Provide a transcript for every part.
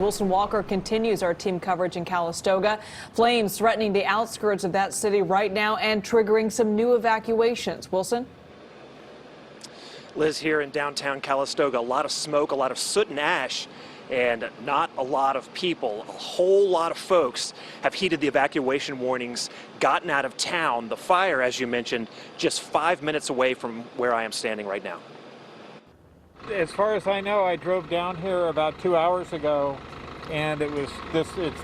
Wilson Walker continues our team coverage in Calistoga. Flames threatening the outskirts of that city right now and triggering some new evacuations. Wilson? Liz, here in downtown Calistoga, a lot of smoke, a lot of soot and ash, and not a lot of people. A whole lot of folks have heeded the evacuation warnings, gotten out of town. The fire, as you mentioned, just 5 minutes away from where I am standing right now. As far as I know, I drove down here about 2 hours ago, and it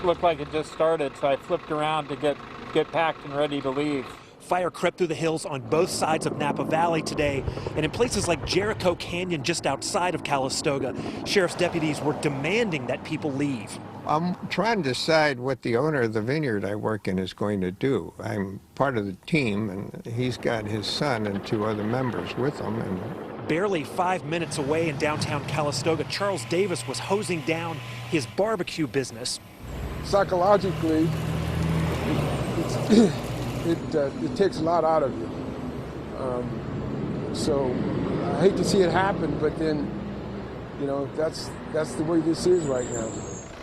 looked like it just started, so I flipped around to get packed and ready to leave. Fire crept through the hills on both sides of Napa Valley today, and in places like Jericho Canyon just outside of Calistoga, sheriff's deputies were demanding that people leave. I'm trying to decide what the owner of the vineyard I work in is going to do. I'm part of the team, and he's got his son and 2 other members with him. Barely 5 minutes away in downtown Calistoga, Charles Davis was hosing down his barbecue business. Psychologically, it takes a lot out of you. So I hate to see it happen, but then, you know, that's the way this is right now.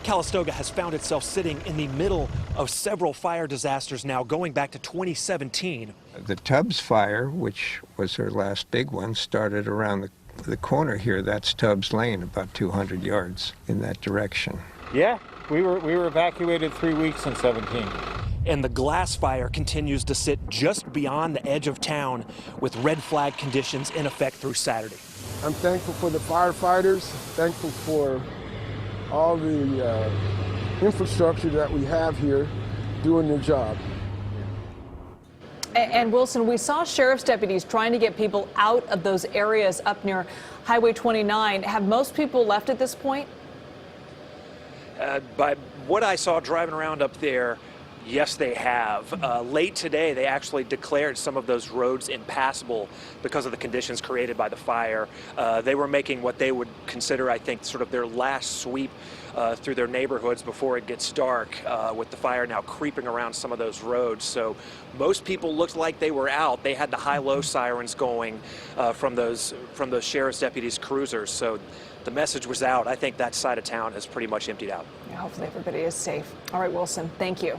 Calistoga has found itself sitting in the middle of several fire disasters now, going back to 2017. The Tubbs fire, which was her last big one, started around the corner here. That's Tubbs Lane, about 200 yards in that direction. Yeah, we were evacuated 3 weeks in 17. And the glass fire continues to sit just beyond the edge of town, with red flag conditions in effect through Saturday. I'm thankful for the firefighters, thankful for all the infrastructure that we have here doing their job. And Wilson, we saw sheriff's deputies trying to get people out of those areas up near Highway 29. Have most people left at this point? By what I saw driving around up there, yes, they have. Late today, they actually declared some of those roads impassable because of the conditions created by the fire. They were making what they would consider, I think, sort of their last sweep through their neighborhoods before it gets dark, with the fire now creeping around some of those roads. So most people looked like they were out. They had the high-low sirens going from those sheriff's deputies' cruisers. So the message was out. I think that side of town has pretty much emptied out. Yeah, hopefully everybody is safe. All right, Wilson, thank you.